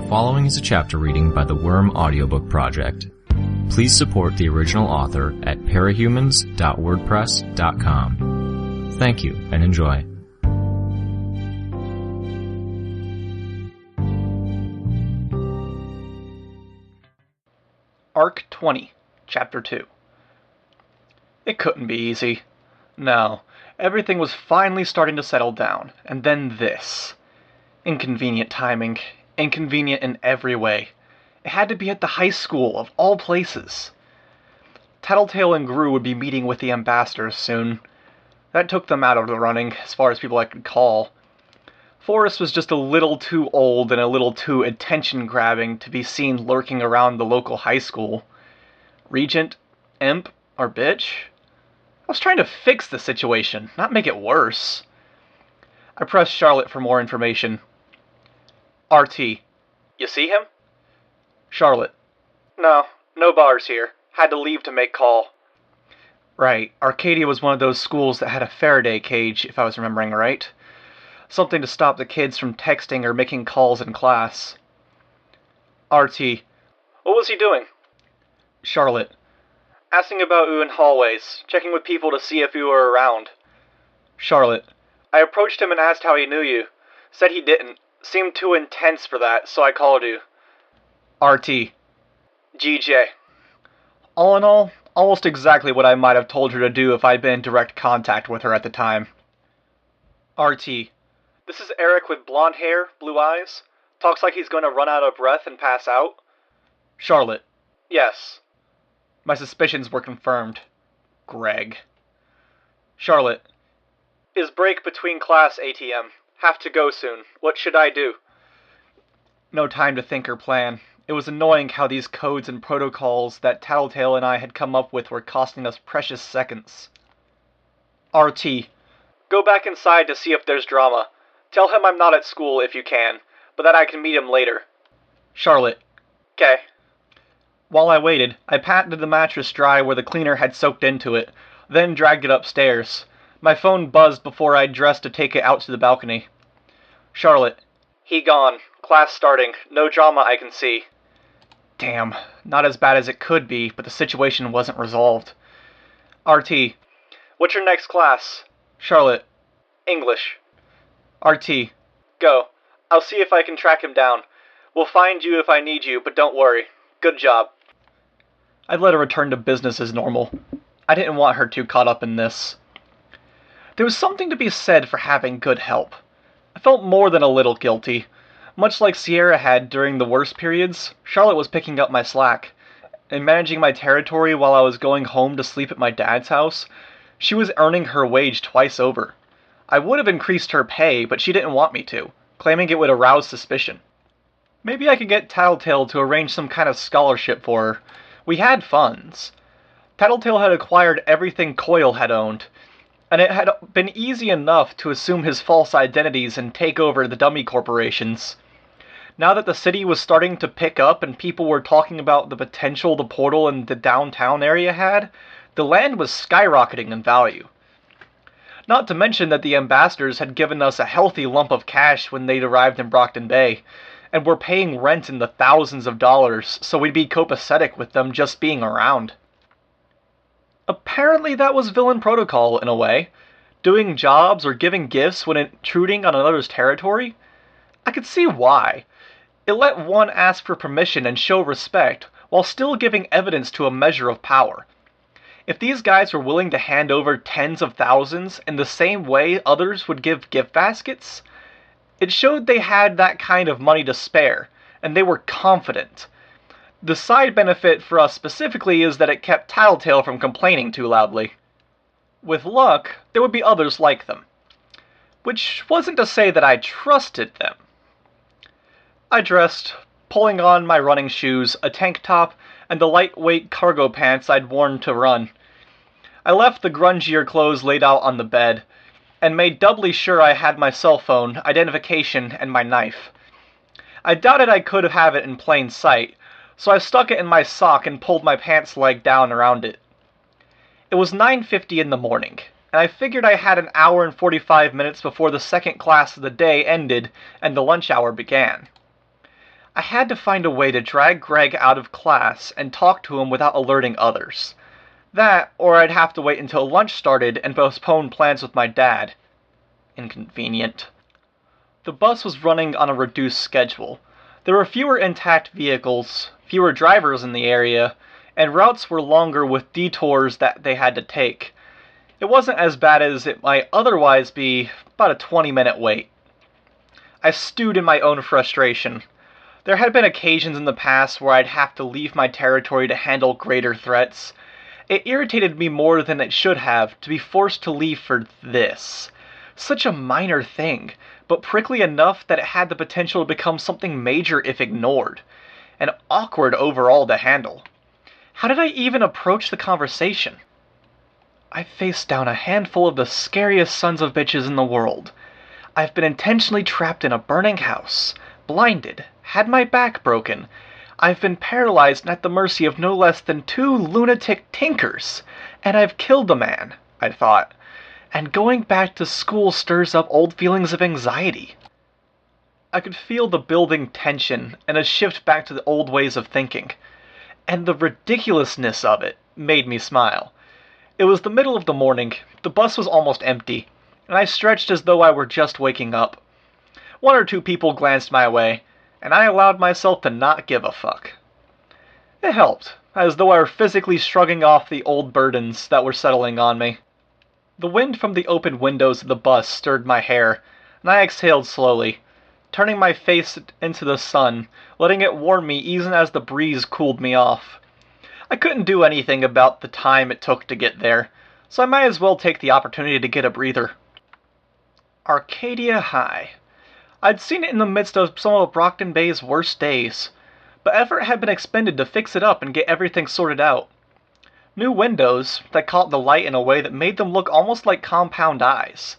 following is a chapter reading by the Worm Audiobook Project. Please support the original author at parahumans.wordpress.com. Thank you and enjoy. Arc 20, Chapter 2. It couldn't be easy. No, everything was finally starting to settle down, and then this. Inconvenient timing. Inconvenient in every way. It had to be at the high school, of all places. Tattletale and Gru would be meeting with the ambassadors soon. That took them out of the running, as far as people I could call. Forrest was just a little too old and a little too attention-grabbing to be seen lurking around the local high school. Regent, imp, or bitch? I was trying to fix the situation, not make it worse. I pressed Charlotte for more information. RT. You see him? Charlotte. No bars here. Had to leave to make call. Right, Arcadia was one of those schools that had a Faraday cage, if I was remembering right. Something to stop the kids from texting or making calls in class. RT. What was he doing? Charlotte. Asking about you in hallways, checking with people to see if you were around. Charlotte. I approached him and asked how he knew you. Said he didn't. Seemed too intense for that, so I called you. RT. GJ. All in all, almost exactly what I might have told her to do if I'd been in direct contact with her at the time. RT. This is Eric with blonde hair, blue eyes. Talks like he's going to run out of breath and pass out. Charlotte. Yes. My suspicions were confirmed. Greg. Charlotte. Is break between class, ATM. Have to go soon. What should I do? No time to think or plan. It was annoying how these codes and protocols that Tattletale and I had come up with were costing us precious seconds. RT. Go back inside to see if there's drama. Tell him I'm not at school if you can, but that I can meet him later. Charlotte. 'Kay. While I waited, I patted the mattress dry where the cleaner had soaked into it, then dragged it upstairs. My phone buzzed before I dressed to take it out to the balcony. Charlotte. He gone. Class starting. No drama I can see. Damn. Not as bad as it could be, but the situation wasn't resolved. RT. What's your next class? Charlotte. English. RT. Go. I'll see if I can track him down. We'll find you if I need you, but don't worry. Good job. I'd let her return to business as normal. I didn't want her too caught up in this. There was something to be said for having good help. I felt more than a little guilty. Much like Sierra had during the worst periods, Charlotte was picking up my slack. And managing my territory while I was going home to sleep at my dad's house, she was earning her wage twice over. I would have increased her pay, but she didn't want me to, claiming it would arouse suspicion. Maybe I could get Tattletale to arrange some kind of scholarship for her. We had funds. Tattletale had acquired everything Coyle had owned, and it had been easy enough to assume his false identities and take over the dummy corporations. Now that the city was starting to pick up and people were talking about the potential the portal in the downtown area had, the land was skyrocketing in value. Not to mention that the ambassadors had given us a healthy lump of cash when they'd arrived in Brockton Bay, and were paying rent in the thousands of dollars, so we'd be copacetic with them just being around. Apparently that was villain protocol, in a way. Doing jobs or giving gifts when intruding on another's territory? I could see why. It let one ask for permission and show respect, while still giving evidence to a measure of power. If these guys were willing to hand over tens of thousands in the same way others would give gift baskets, it showed they had that kind of money to spare, and they were confident. The side benefit for us specifically is that it kept Tattletale from complaining too loudly. With luck, there would be others like them. Which wasn't to say that I trusted them. I dressed, pulling on my running shoes, a tank top, and the lightweight cargo pants I'd worn to run. I left the grungier clothes laid out on the bed, and made doubly sure I had my cell phone, identification, and my knife. I doubted I could have it in plain sight, so I stuck it in my sock and pulled my pants leg down around it. It was 9:50 in the morning, and I figured I had an hour and 45 minutes before the second class of the day ended and the lunch hour began. I had to find a way to drag Greg out of class and talk to him without alerting others. That, or I'd have to wait until lunch started and postpone plans with my dad. Inconvenient. The bus was running on a reduced schedule. There were fewer intact vehicles, fewer drivers in the area, and routes were longer with detours that they had to take. It wasn't as bad as it might otherwise be, about a 20-minute wait. I stewed in my own frustration. There had been occasions in the past where I'd have to leave my territory to handle greater threats. It irritated me more than it should have to be forced to leave for this. Such a minor thing, but prickly enough that it had the potential to become something major if ignored, and awkward overall to handle. How did I even approach the conversation? I faced down a handful of the scariest sons of bitches in the world. I've been intentionally trapped in a burning house, blinded, had my back broken. I've been paralyzed and at the mercy of no less than 2 lunatic tinkers, and I've killed a man, I thought. And going back to school stirs up old feelings of anxiety. I could feel the building tension and a shift back to the old ways of thinking. And the ridiculousness of it made me smile. It was the middle of the morning, the bus was almost empty, and I stretched as though I were just waking up. 1 or 2 people glanced my way, and I allowed myself to not give a fuck. It helped, as though I were physically shrugging off the old burdens that were settling on me. The wind from the open windows of the bus stirred my hair, and I exhaled slowly, turning my face into the sun, letting it warm me even as the breeze cooled me off. I couldn't do anything about the time it took to get there, so I might as well take the opportunity to get a breather. Arcadia High. I'd seen it in the midst of some of Brockton Bay's worst days, but effort had been expended to fix it up and get everything sorted out. New windows that caught the light in a way that made them look almost like compound eyes.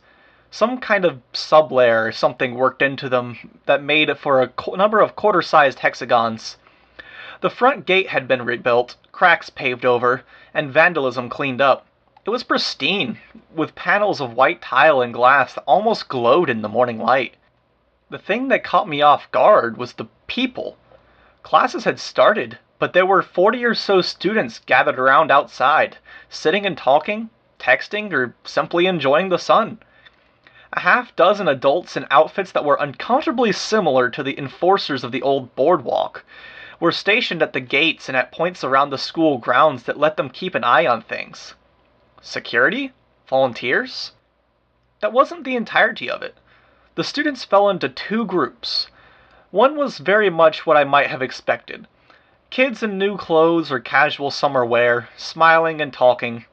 Some kind of sublayer or something worked into them that made it for a number of quarter-sized hexagons. The front gate had been rebuilt, cracks paved over, and vandalism cleaned up. It was pristine, with panels of white tile and glass that almost glowed in the morning light. The thing that caught me off guard was the people. Classes had started, but there were 40 or so students gathered around outside, sitting and talking, texting, or simply enjoying the sun. A half-dozen adults in outfits that were uncomfortably similar to the enforcers of the old boardwalk were stationed at the gates and at points around the school grounds that let them keep an eye on things. Security? Volunteers? That wasn't the entirety of it. The students fell into 2 groups. One was very much what I might have expected. Kids in new clothes or casual summer wear, smiling and talking.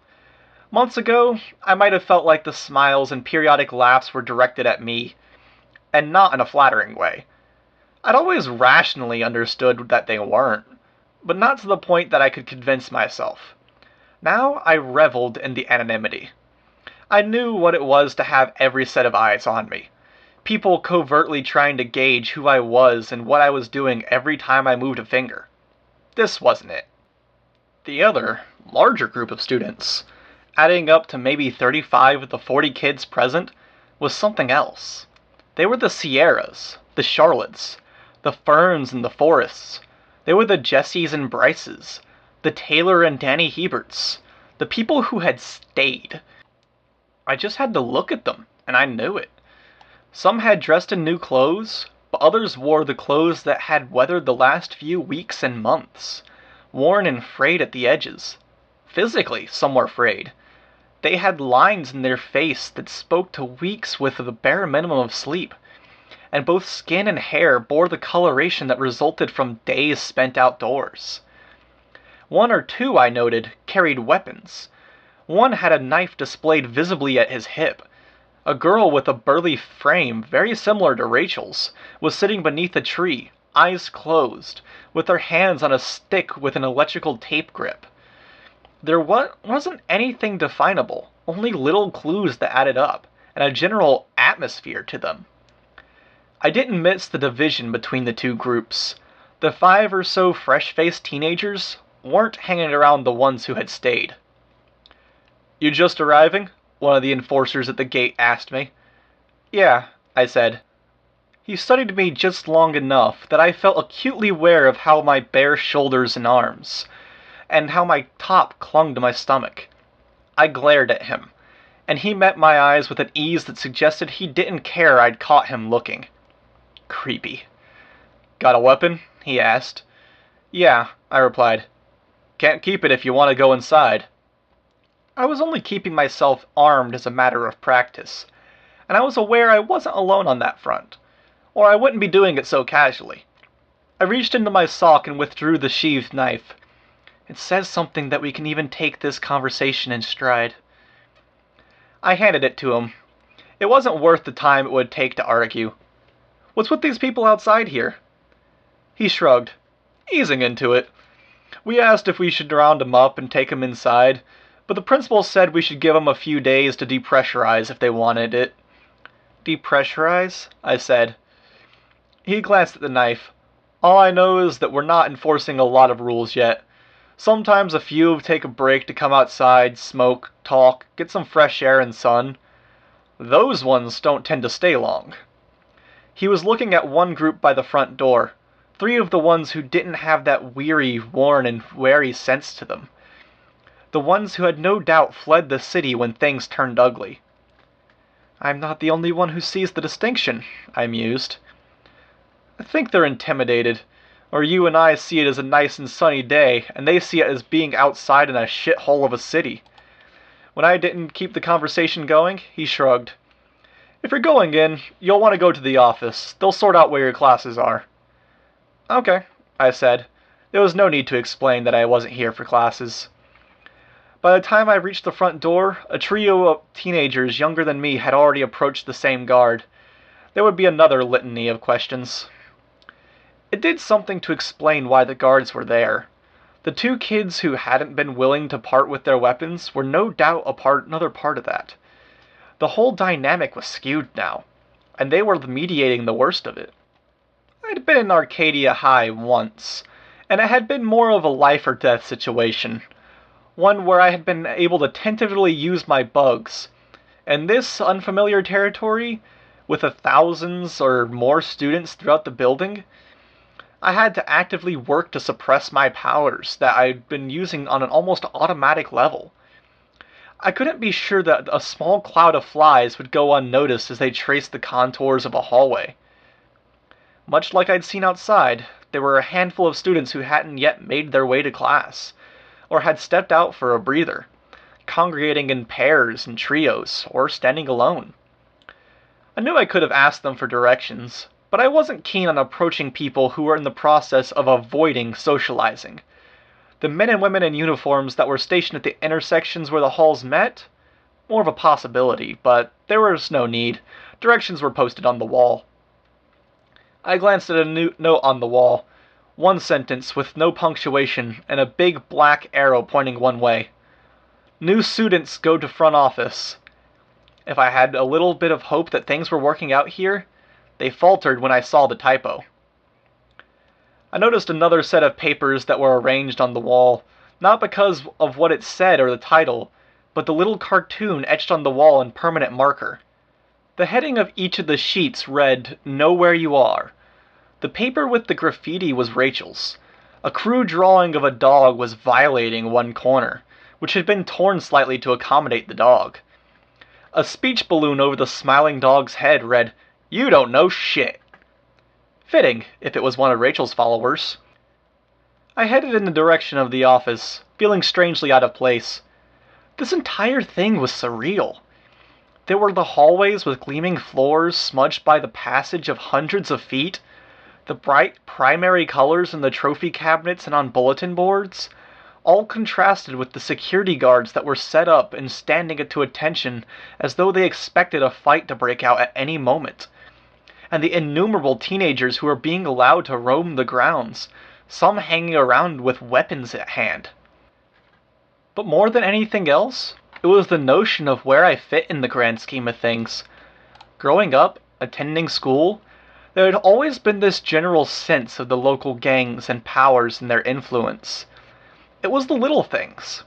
Months ago, I might have felt like the smiles and periodic laughs were directed at me, and not in a flattering way. I'd always rationally understood that they weren't, but not to the point that I could convince myself. Now I reveled in the anonymity. I knew what it was to have every set of eyes on me. People covertly trying to gauge who I was and what I was doing every time I moved a finger. This wasn't it. The other, larger group of students, adding up to maybe 35 of the 40 kids present, was something else. They were the Sierras, the Charlottes, the Ferns and the Forests. They were the Jessies and Bryces, the Taylor and Danny Heberts, the people who had stayed. I just had to look at them, and I knew it. Some had dressed in new clothes, but others wore the clothes that had weathered the last few weeks and months, worn and frayed at the edges. Physically, some were frayed. They had lines in their face that spoke to weeks with the bare minimum of sleep, and both skin and hair bore the coloration that resulted from days spent outdoors. 1 or 2, I noted, carried weapons. One had a knife displayed visibly at his hip. A girl with a burly frame, very similar to Rachel's, was sitting beneath a tree, eyes closed, with her hands on a stick with an electrical tape grip. There wasn't anything definable, only little clues that added up, and a general atmosphere to them. I didn't miss the division between the 2 groups. The 5 or so fresh-faced teenagers weren't hanging around the ones who had stayed. "You just arriving?" one of the enforcers at the gate asked me. "Yeah," I said. He studied me just long enough that I felt acutely aware of how my bare shoulders and arms, and how my top clung to my stomach. I glared at him, and he met my eyes with an ease that suggested he didn't care I'd caught him looking. Creepy. "Got a weapon?" he asked. "Yeah," I replied. "Can't keep it if you want to go inside." I was only keeping myself armed as a matter of practice, and I was aware I wasn't alone on that front, or I wouldn't be doing it so casually. I reached into my sock and withdrew the sheathed knife. It says something that we can even take this conversation in stride. I handed it to him. It wasn't worth the time it would take to argue. "What's with these people outside here?" He shrugged, easing into it. "We asked if we should round them up and take them inside, but the principal said we should give them a few days to depressurize if they wanted it." "Depressurize?" I said. He glanced at the knife. "All I know is that we're not enforcing a lot of rules yet. Sometimes a few take a break to come outside, smoke, talk, get some fresh air and sun. Those ones don't tend to stay long." He was looking at one group by the front door, 3 of the ones who didn't have that weary, worn, and wary sense to them. The ones who had no doubt fled the city when things turned ugly. "I'm not the only one who sees the distinction," I mused. "I think they're intimidated, or you and I see it as a nice and sunny day, and they see it as being outside in a shithole of a city." When I didn't keep the conversation going, he shrugged. "If you're going in, you'll want to go to the office. They'll sort out where your classes are." "Okay," I said. There was no need to explain that I wasn't here for classes. By the time I reached the front door, a trio of teenagers younger than me had already approached the same guard. There would be another litany of questions. It did something to explain why the guards were there. The 2 kids who hadn't been willing to part with their weapons were no doubt another part of that. The whole dynamic was skewed now, and they were mediating the worst of it. I'd been in Arcadia High once, and it had been more of a life or death situation, one where I had been able to tentatively use my bugs. And this unfamiliar territory, with thousands or more students throughout the building, I had to actively work to suppress my powers that I'd been using on an almost automatic level. I couldn't be sure that a small cloud of flies would go unnoticed as they traced the contours of a hallway. Much like I'd seen outside, there were a handful of students who hadn't yet made their way to class, or had stepped out for a breather, congregating in pairs and trios, or standing alone. I knew I could have asked them for directions, but I wasn't keen on approaching people who were in the process of avoiding socializing. The men and women in uniforms that were stationed at the intersections where the halls met? More of a possibility, but there was no need. Directions were posted on the wall. I glanced at a note on the wall. One sentence with no punctuation and a big black arrow pointing one way. "New students go to front office." If I had a little bit of hope that things were working out here, they faltered when I saw the typo. I noticed another set of papers that were arranged on the wall, not because of what it said or the title, but the little cartoon etched on the wall in permanent marker. The heading of each of the sheets read, "Know Where You Are." The paper with the graffiti was Rachel's. A crude drawing of a dog was violating one corner, which had been torn slightly to accommodate the dog. A speech balloon over the smiling dog's head read, "You don't know shit." Fitting, if it was one of Rachel's followers. I headed in the direction of the office, feeling strangely out of place. This entire thing was surreal. There were the hallways with gleaming floors smudged by the passage of hundreds of feet, the bright primary colors in the trophy cabinets and on bulletin boards, all contrasted with the security guards that were set up and standing to attention as though they expected a fight to break out at any moment, and the innumerable teenagers who were being allowed to roam the grounds, some hanging around with weapons at hand. But more than anything else, it was the notion of where I fit in the grand scheme of things. Growing up, attending school, there had always been this general sense of the local gangs and powers and their influence. It was the little things.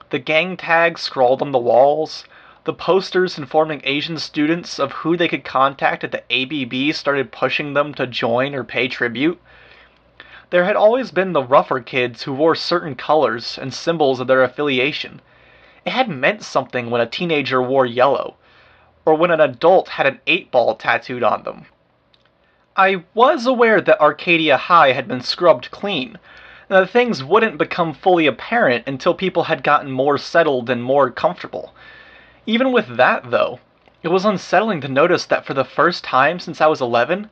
The gang tags scrawled on the walls, The posters informing Asian students of who they could contact at the ABB started pushing them to join or pay tribute. There had always been the rougher kids who wore certain colors and symbols of their affiliation. It had meant something when a teenager wore yellow, or when an adult had an 8-ball tattooed on them. I was aware that Arcadia High had been scrubbed clean, and that things wouldn't become fully apparent until people had gotten more settled and more comfortable. Even with that, though, it was unsettling to notice that for the first time since I was 11,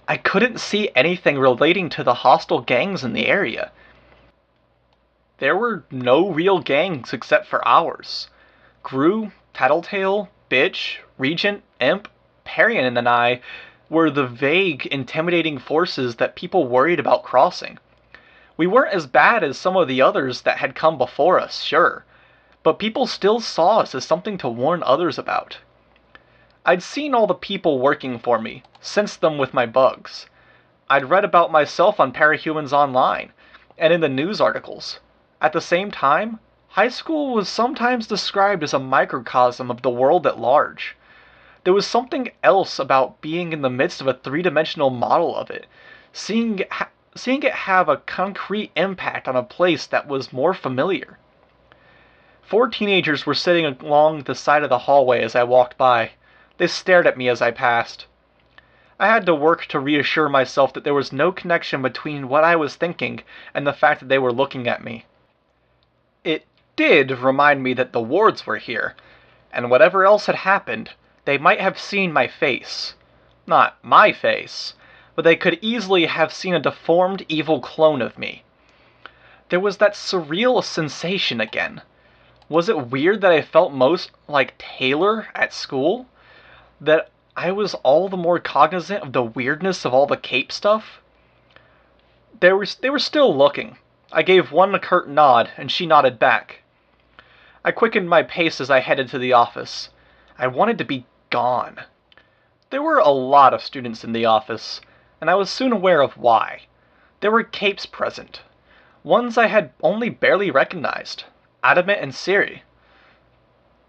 I couldn't see anything relating to the hostile gangs in the area. There were no real gangs except for ours. Gru, Tattletale, Bitch, Regent, Imp, Parian, and I were the vague, intimidating forces that people worried about crossing. We weren't as bad as some of the others that had come before us, sure, but people still saw us as something to warn others about. I'd seen all the people working for me, sensed them with my bugs. I'd read about myself on Parahumans Online, and in the news articles. At the same time, high school was sometimes described as a microcosm of the world at large. There was something else about being in the midst of a three-dimensional model of it, seeing it have a concrete impact on a place that was more familiar. 4 teenagers were sitting along the side of the hallway as I walked by. They stared at me as I passed. I had to work to reassure myself that there was no connection between what I was thinking and the fact that they were looking at me. It did remind me that the wards were here, and whatever else had happened, they might have seen my face. Not my face, but they could easily have seen a deformed, evil clone of me. There was that surreal sensation again. Was it weird that I felt most like Taylor at school? That I was all the more cognizant of the weirdness of all the cape stuff? They were still looking. I gave one a curt nod, and she nodded back. I quickened my pace as I headed to the office. I wanted to be gone. There were a lot of students in the office, and I was soon aware of why. There were capes present. Ones I had only barely recognized. Adamant and Siri.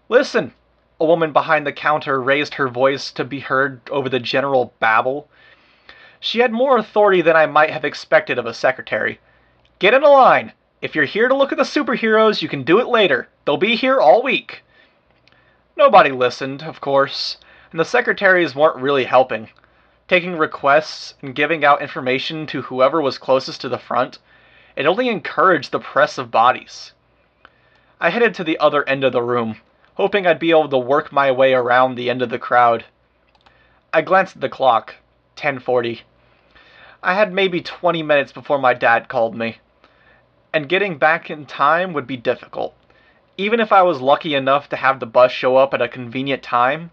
"Listen!" A woman behind the counter raised her voice to be heard over the general babble. She had more authority than I might have expected of a secretary. "Get in a line! If you're here to look at the superheroes, you can do it later. They'll be here all week." Nobody listened, of course, and the secretaries weren't really helping. Taking requests and giving out information to whoever was closest to the front, it only encouraged the press of bodies. I headed to the other end of the room, hoping I'd be able to work my way around the end of the crowd. I glanced at the clock. 10:40. I had maybe 20 minutes before my dad called me, and getting back in time would be difficult. Even if I was lucky enough to have the bus show up at a convenient time,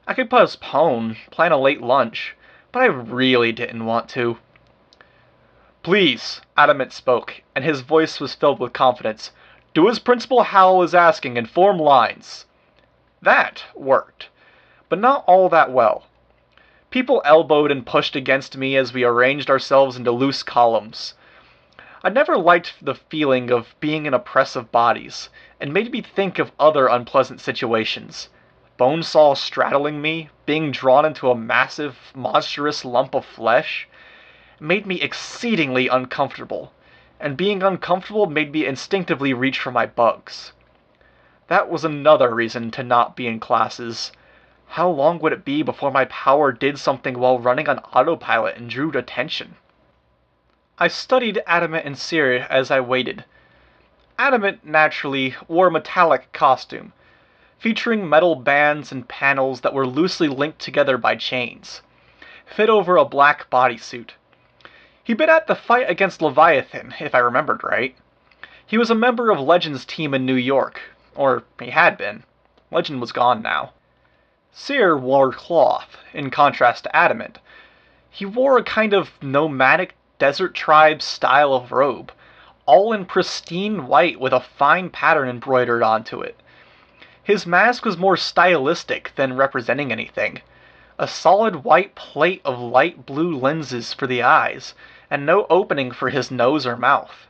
I could postpone, plan a late lunch, but I really didn't want to. "Please," Adamant spoke, and his voice was filled with confidence. "Do as Principal Howell is asking and form lines." That worked, but not all that well. People elbowed and pushed against me as we arranged ourselves into loose columns. I never liked the feeling of being in a press of bodies, and made me think of other unpleasant situations. Bonesaw straddling me, being drawn into a massive, monstrous lump of flesh, made me exceedingly uncomfortable, and being uncomfortable made me instinctively reach for my bugs. That was another reason to not be in classes. How long would it be before my power did something while running on autopilot and drew attention? I studied Adamant and Siri as I waited. Adamant, naturally, wore a metallic costume, featuring metal bands and panels that were loosely linked together by chains, fit over a black bodysuit. He'd been at the fight against Leviathan, if I remembered right. He was a member of Legend's team in New York, or he had been. Legend was gone now. Seer wore cloth, in contrast to Adamant. He wore a kind of nomadic desert tribe style of robe, all in pristine white with a fine pattern embroidered onto it. His mask was more stylistic than representing anything. A solid white plate of light blue lenses for the eyes, and no opening for his nose or mouth.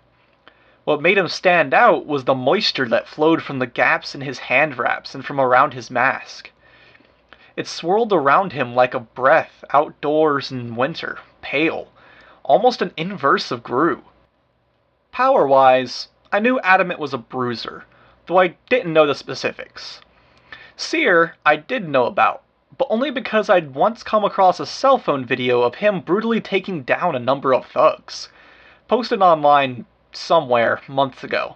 What made him stand out was the moisture that flowed from the gaps in his hand wraps and from around his mask. It swirled around him like a breath outdoors in winter, pale, almost an inverse of Gru. Power-wise, I knew Adamant was a bruiser, though I didn't know the specifics. Seer, I did know about, but only because I'd once come across a cell phone video of him brutally taking down a number of thugs, posted online somewhere months ago.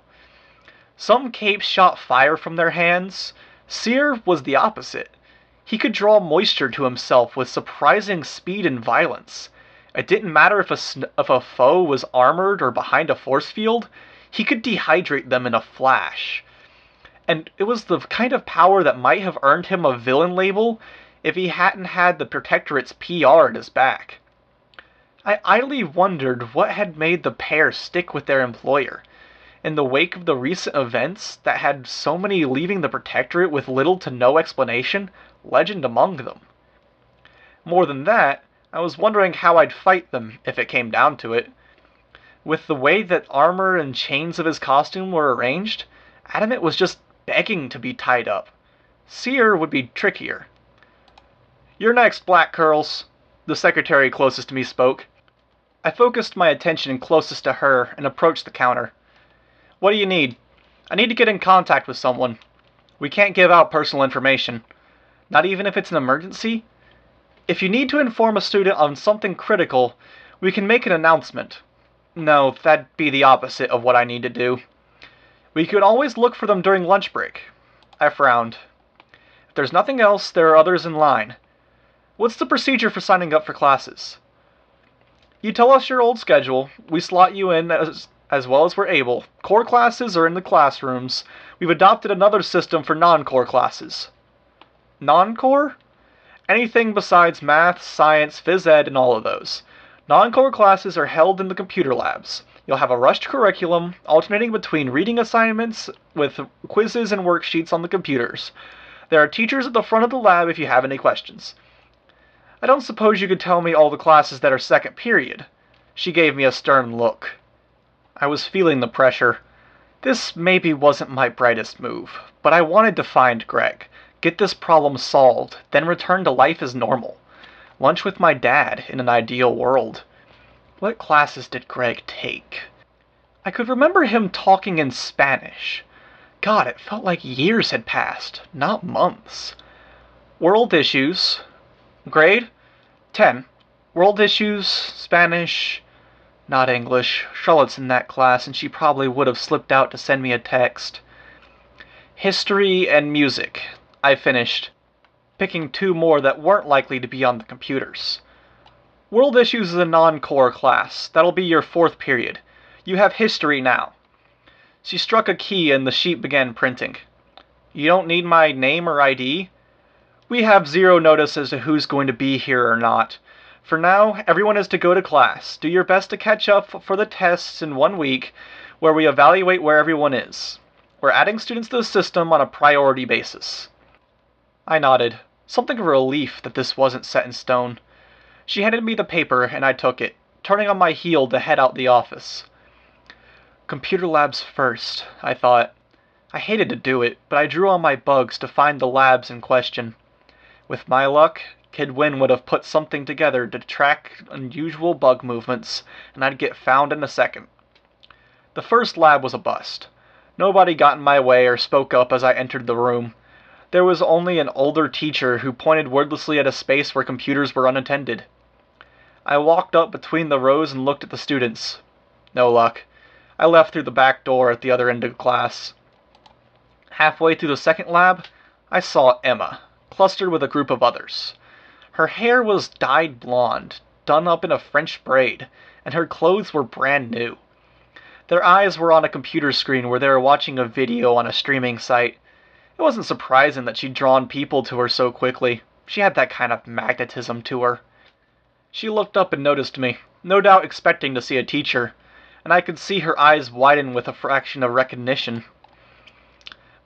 Some capes shot fire from their hands. Seer was the opposite. He could draw moisture to himself with surprising speed and violence. It didn't matter if a foe was armored or behind a force field, he could dehydrate them in a flash. And it was the kind of power that might have earned him a villain label if he hadn't had the Protectorate's PR at his back. I idly wondered what had made the pair stick with their employer, in the wake of the recent events that had so many leaving the Protectorate with little to no explanation, legend among them. More than that, I was wondering how I'd fight them if it came down to it. With the way that armor and chains of his costume were arranged, Adamant was just begging to be tied up. Seer would be trickier. "You're next, Black Curls," the secretary closest to me spoke. I focused my attention closest to her and approached the counter. "What do you need?" "I need to get in contact with someone. We can't give out personal information. Not even if it's an emergency? If you need to inform a student on something critical, we can make an announcement." "No, that'd be the opposite of what I need to do." "We could always look for them during lunch break." I frowned. "If there's nothing else, there are others in line. What's the procedure for signing up for classes?" "You tell us your old schedule. We slot you in as well as we're able. Core classes are in the classrooms. We've adopted another system for non-core classes." "Non-core?" "Anything besides math, science, phys ed, and all of those. Non-core classes are held in the computer labs. You'll have a rushed curriculum, alternating between reading assignments with quizzes and worksheets on the computers. There are teachers at the front of the lab if you have any questions." "I don't suppose you could tell me all the classes that are second period?" She gave me a stern look. I was feeling the pressure. This maybe wasn't my brightest move, but I wanted to find Greg, get this problem solved, then return to life as normal. Lunch with my dad in an ideal world. What classes did Greg take? I could remember him talking in Spanish. God, it felt like years had passed, not months. World issues. Grade? 10. World issues, Spanish, not English. Charlotte's in that class, and she probably would have slipped out to send me a text. History and music. I finished, picking two more that weren't likely to be on the computers. World issues is a non-core class. That'll be your fourth period. You have history now. She struck a key and the sheet began printing. You don't need my name or ID? We have zero notice as to who's going to be here or not. For now, everyone is to go to class. Do your best to catch up for the tests in 1 week, where we evaluate where everyone is. We're adding students to the system on a priority basis. I nodded, something of a relief that this wasn't set in stone. She handed me the paper and I took it, turning on my heel to head out the office. Computer labs first, I thought. I hated to do it, but I drew on my bugs to find the labs in question. With my luck, Kid Win would have put something together to track unusual bug movements, and I'd get found in a second. The first lab was a bust. Nobody got in my way or spoke up as I entered the room. There was only an older teacher who pointed wordlessly at a space where computers were unattended. I walked up between the rows and looked at the students. No luck. I left through the back door at the other end of class. Halfway through the second lab, I saw Emma, clustered with a group of others. Her hair was dyed blonde, done up in a French braid, and her clothes were brand new. Their eyes were on a computer screen where they were watching a video on a streaming site. It wasn't surprising that she'd drawn people to her so quickly. She had that kind of magnetism to her. She looked up and noticed me, no doubt expecting to see a teacher, and I could see her eyes widen with a fraction of recognition.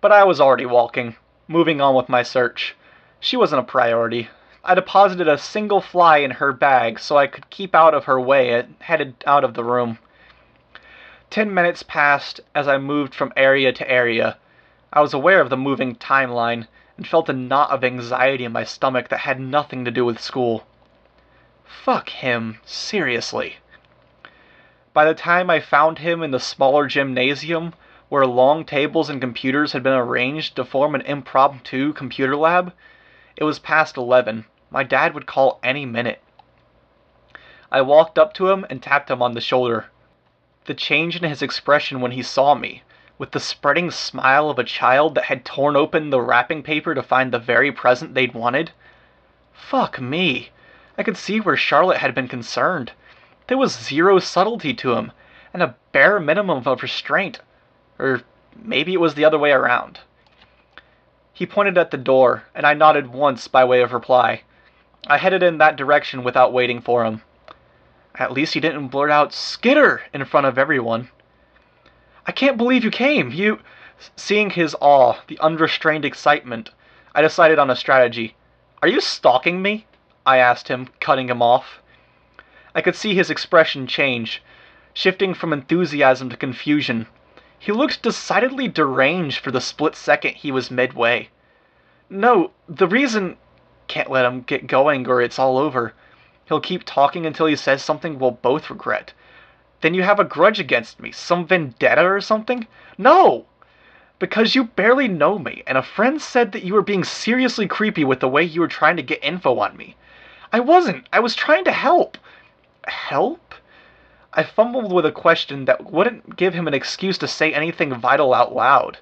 But I was already walking, moving on with my search. She wasn't a priority. I deposited a single fly in her bag so I could keep out of her way and headed out of the room. 10 minutes passed as I moved from area to area. I was aware of the moving timeline and felt a knot of anxiety in my stomach that had nothing to do with school. Fuck him, seriously. By the time I found him in the smaller gymnasium, where long tables and computers had been arranged to form an impromptu computer lab, it was past 11. My dad would call any minute. I walked up to him and tapped him on the shoulder. The change in his expression when he saw me, with the spreading smile of a child that had torn open the wrapping paper to find the very present they'd wanted. Fuck me. I could see where Charlotte had been concerned. There was zero subtlety to him, and a bare minimum of restraint. Or maybe it was the other way around. He pointed at the door, and I nodded once by way of reply. I headed in that direction without waiting for him. At least he didn't blurt out, "Skitter!" in front of everyone. "I can't believe you came, you..." Seeing his awe, the unrestrained excitement, I decided on a strategy. "Are you stalking me?" I asked him, cutting him off. I could see his expression change, shifting from enthusiasm to confusion. He looked decidedly deranged for the split second he was midway. "No, the reason..." "Can't let him get going or it's all over. He'll keep talking until he says something we'll both regret. Then you have a grudge against me, some vendetta or something?" "No! Because you barely know me, and a friend said that you were being seriously creepy with the way you were trying to get info on me." "I wasn't. I was trying to help." "Help?" I fumbled with a question that wouldn't give him an excuse to say anything vital out loud.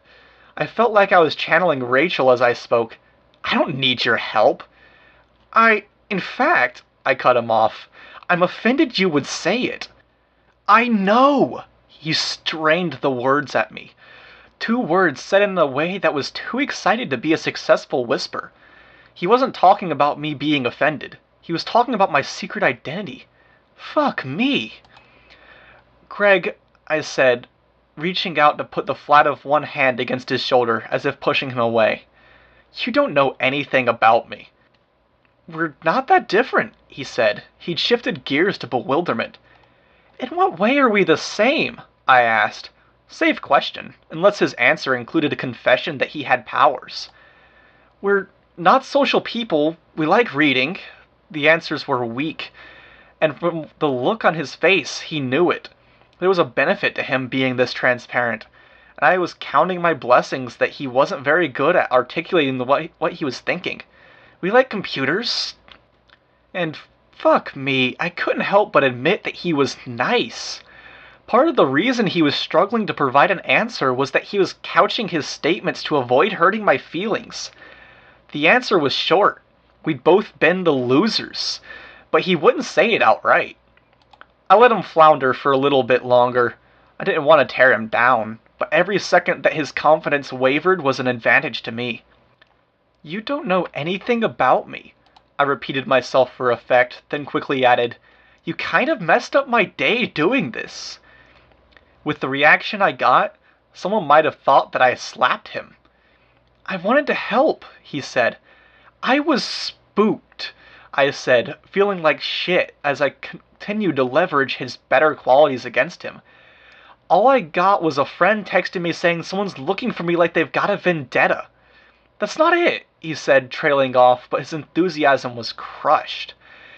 I felt like I was channeling Rachel as I spoke. "I don't need your help." In fact," I cut him off, "I'm offended you would say it." "I know!" He strained the words at me. 2 words said in a way that was too excited to be a successful whisper. He wasn't talking about me being offended. He was talking about my secret identity. Fuck me. "Greg," I said, reaching out to put the flat of one hand against his shoulder as if pushing him away. "You don't know anything about me." "We're not that different," he said. He'd shifted gears to bewilderment. "In what way are we the same?" I asked. Safe question, unless his answer included a confession that he had powers. "We're not social people. We like reading." The answers were weak, and from the look on his face, he knew it. There was a benefit to him being this transparent, and I was counting my blessings that he wasn't very good at articulating what he was thinking. "We like computers." And fuck me, I couldn't help but admit that he was nice. Part of the reason he was struggling to provide an answer was that he was couching his statements to avoid hurting my feelings. The answer was short. We'd both been the losers, but he wouldn't say it outright. I let him flounder for a little bit longer. I didn't want to tear him down, but every second that his confidence wavered was an advantage to me. "You don't know anything about me," I repeated myself for effect, then quickly added, "You kind of messed up my day doing this." With the reaction I got, someone might have thought that I slapped him. "I wanted to help," he said. "I was spooked," I said, feeling like shit as I continued to leverage his better qualities against him. "All I got was a friend texting me saying someone's looking for me like they've got a vendetta." "That's not it," he said, trailing off, but his enthusiasm was crushed.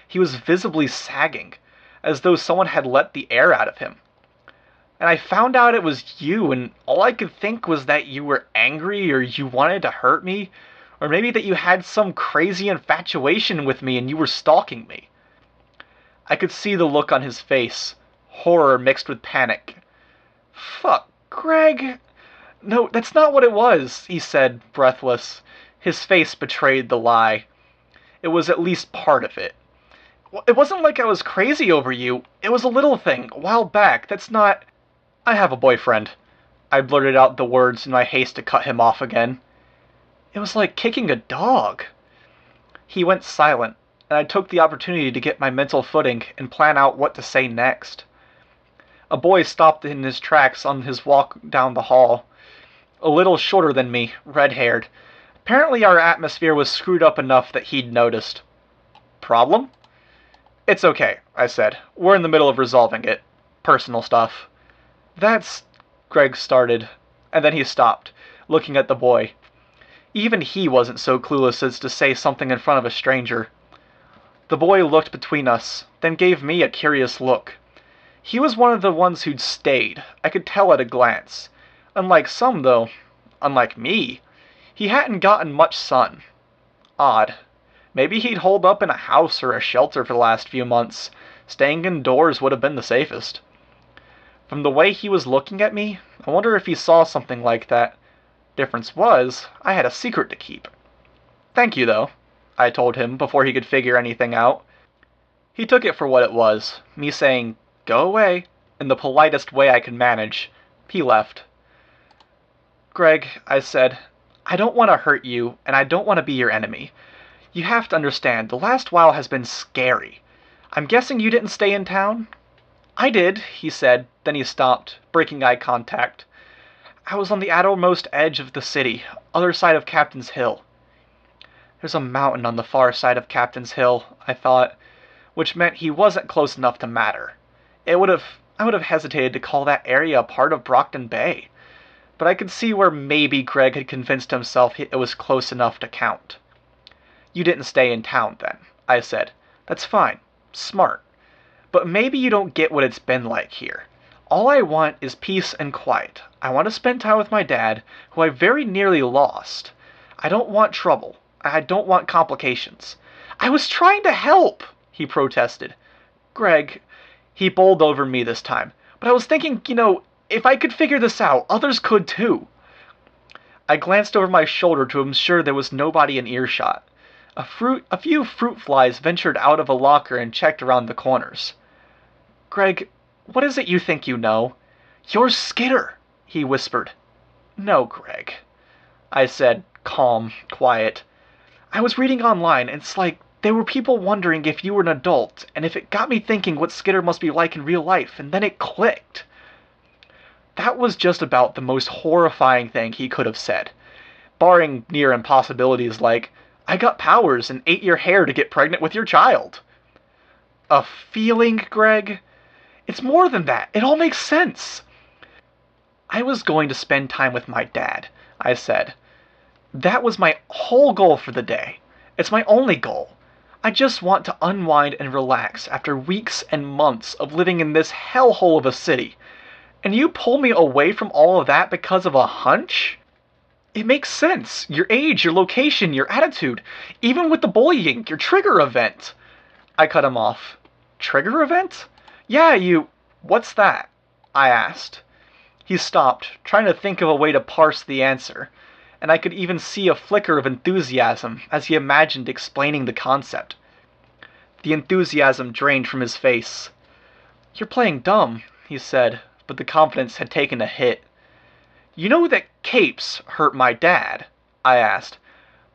He was visibly sagging, as though someone had let the air out of him. "And I found out it was you, and all I could think was that you were angry or you wanted to hurt me, or maybe that you had some crazy infatuation with me and you were stalking me." I could see the look on his face, horror mixed with panic. "Fuck, Greg." "No, that's not what it was," he said, breathless. His face betrayed the lie. It was at least part of it. "It wasn't like I was crazy over you. It was a little thing, a while back. That's not..." "I have a boyfriend." I blurted out the words in my haste to cut him off again. It was like kicking a dog. He went silent, and I took the opportunity to get my mental footing and plan out what to say next. A boy stopped in his tracks on his walk down the hall. A little shorter than me, red-haired. Apparently our atmosphere was screwed up enough that he'd noticed. "Problem?" "It's okay," I said. "We're in the middle of resolving it. Personal stuff." That's... Greg started, and then he stopped, looking at the boy. Even he wasn't so clueless as to say something in front of a stranger. The boy looked between us, then gave me a curious look. He was one of the ones who'd stayed, I could tell at a glance. Unlike some, though, unlike me, he hadn't gotten much sun. Odd. Maybe he'd holed up in a house or a shelter for the last few months. Staying indoors would have been the safest. From the way he was looking at me, I wonder if he saw something like that. Difference was, I had a secret to keep. Thank you, though, I told him before he could figure anything out. He took it for what it was, me saying, "Go away," in the politest way I could manage. He left. "Greg," I said, "I don't want to hurt you, and I don't want to be your enemy. You have to understand, the last while has been scary. I'm guessing you didn't stay in town?" "I did," he said, then he stopped, breaking eye contact. "I was on the outermost edge of the city, other side of Captain's Hill." There's a mountain on the far side of Captain's Hill, I thought, which meant he wasn't close enough to matter. I would have hesitated to call that area a part of Brockton Bay, but I could see where maybe Greg had convinced himself it was close enough to count. "You didn't stay in town then," I said. "That's fine. Smart. But maybe you don't get what it's been like here. All I want is peace and quiet. I want to spend time with my dad, who I very nearly lost. I don't want trouble. I don't want complications." "I was trying to help," he protested. "Greg," he bowled over me this time, "but I was thinking, if I could figure this out, others could too." I glanced over my shoulder to ensure there was nobody in earshot. A few fruit flies ventured out of a locker and checked around the corners. "Greg, what is it you think you know?" "You're Skitter," he whispered. "No, Greg," I said, calm, quiet. "I was reading online, and it's like there were people wondering if you were an adult, and if it got me thinking what Skitter must be like in real life, and then it clicked." That was just about the most horrifying thing he could have said, barring near impossibilities like, "I got powers and ate your hair to get pregnant with your child." A feeling, Greg? It's more than that. It all makes sense. "I was going to spend time with my dad," I said. "That was my whole goal for the day. It's my only goal. I just want to unwind and relax after weeks and months of living in this hellhole of a city. And you pull me away from all of that because of a hunch? It makes sense. Your age, your location, your attitude. Even with the bullying, your trigger event." I cut him off. "Trigger event?" "Yeah, What's that?" I asked. He stopped, trying to think of a way to parse the answer, and I could even see a flicker of enthusiasm as he imagined explaining the concept. The enthusiasm drained from his face. "You're playing dumb," he said, but the confidence had taken a hit. "You know that capes hurt my dad?" I asked.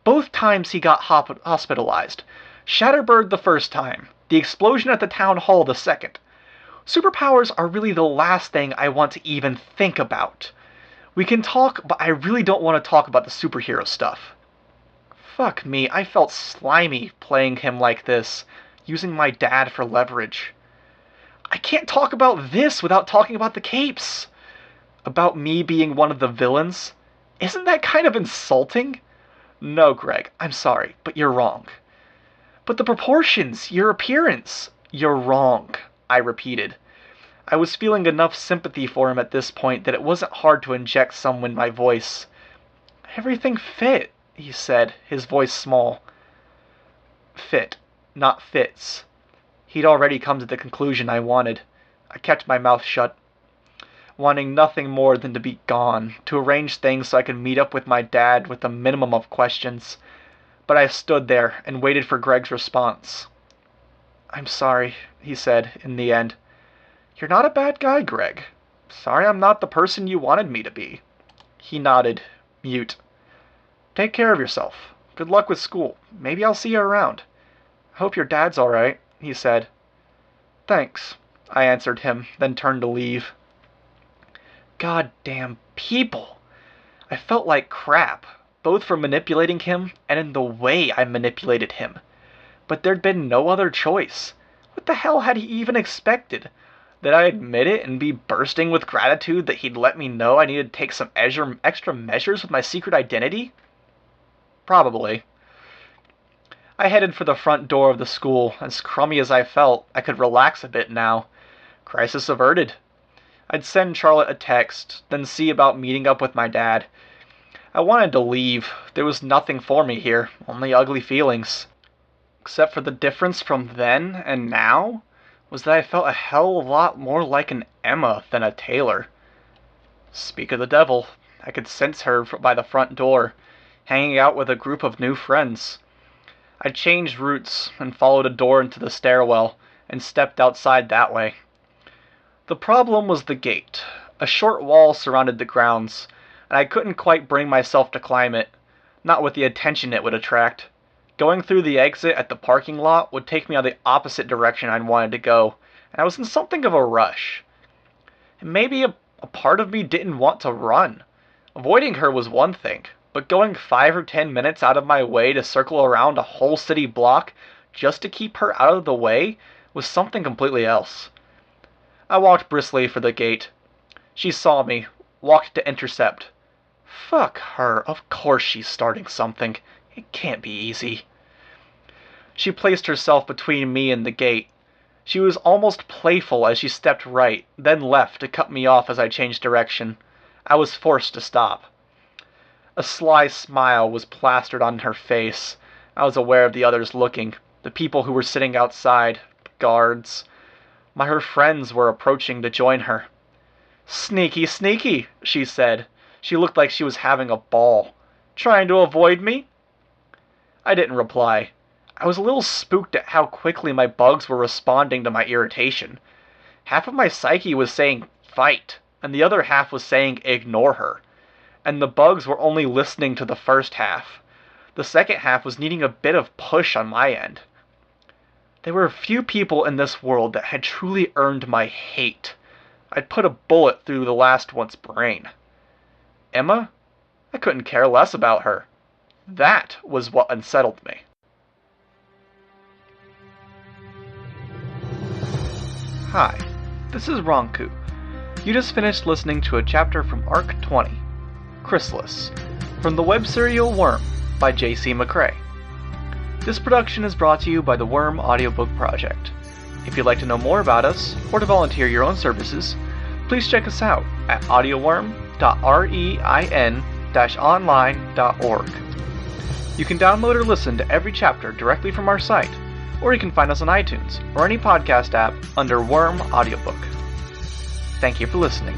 "Both times he got hospitalized. Shatterbird the first time, the explosion at the town hall the second. Superpowers are really the last thing I want to even think about. We can talk, but I really don't want to talk about the superhero stuff." Fuck me, I felt slimy playing him like this, using my dad for leverage. "I can't talk about this without talking about the capes. About me being one of the villains? Isn't that kind of insulting?" "No, Greg, I'm sorry, but you're wrong." "But the proportions, your appearance." "You're wrong," I repeated. I was feeling enough sympathy for him at this point that it wasn't hard to inject some in my voice. "Everything fit," he said, his voice small. Fit, not fits. He'd already come to the conclusion I wanted. I kept my mouth shut, wanting nothing more than to be gone, to arrange things so I could meet up with my dad with a minimum of questions. But I stood there and waited for Greg's response. "I'm sorry," he said, in the end. "You're not a bad guy, Greg. Sorry I'm not the person you wanted me to be." He nodded, mute. "Take care of yourself. Good luck with school. Maybe I'll see you around. I hope your dad's alright," he said. "Thanks," I answered him, then turned to leave. Goddamn people. I felt like crap, both for manipulating him and in the way I manipulated him. But there'd been no other choice. What the hell had he even expected? Did I admit it and be bursting with gratitude that he'd let me know I needed to take some extra measures with my secret identity? Probably. I headed for the front door of the school. As crummy as I felt, I could relax a bit now. Crisis averted. I'd send Charlotte a text, then see about meeting up with my dad. I wanted to leave. There was nothing for me here, only ugly feelings. Except for the difference from then and now was that I felt a hell of a lot more like an Emma than a Taylor. Speak of the devil, I could sense her by the front door, hanging out with a group of new friends. I changed routes and followed a door into the stairwell and stepped outside that way. The problem was the gate. A short wall surrounded the grounds, and I couldn't quite bring myself to climb it, not with the attention it would attract. Going through the exit at the parking lot would take me on the opposite direction I'd wanted to go, and I was in something of a rush. And maybe a part of me didn't want to run. Avoiding her was one thing, but going 5 or 10 minutes out of my way to circle around a whole city block just to keep her out of the way was something completely else. I walked briskly for the gate. She saw me, walked to intercept. Fuck her, of course she's starting something. It can't be easy. She placed herself between me and the gate. She was almost playful as she stepped right, then left to cut me off as I changed direction. I was forced to stop. A sly smile was plastered on her face. I was aware of the others looking, the people who were sitting outside, guards. Her friends were approaching to join her. "Sneaky, sneaky," she said. She looked like she was having a ball. "Trying to avoid me?" I didn't reply. I was a little spooked at how quickly my bugs were responding to my irritation. Half of my psyche was saying, fight, and the other half was saying, ignore her. And the bugs were only listening to the first half. The second half was needing a bit of push on my end. There were few people in this world that had truly earned my hate. I'd put a bullet through the last one's brain. Emma? I couldn't care less about her. That was what unsettled me. Hi, this is Ranku. You just finished listening to a chapter from Arc 20, Chrysalis, from the web serial Worm by J.C. McCrae. This production is brought to you by the Worm Audiobook Project. If you'd like to know more about us, or to volunteer your own services, please check us out at audioworm.rein-online.org. You can download or listen to every chapter directly from our site, or you can find us on iTunes or any podcast app under Worm Audiobook. Thank you for listening.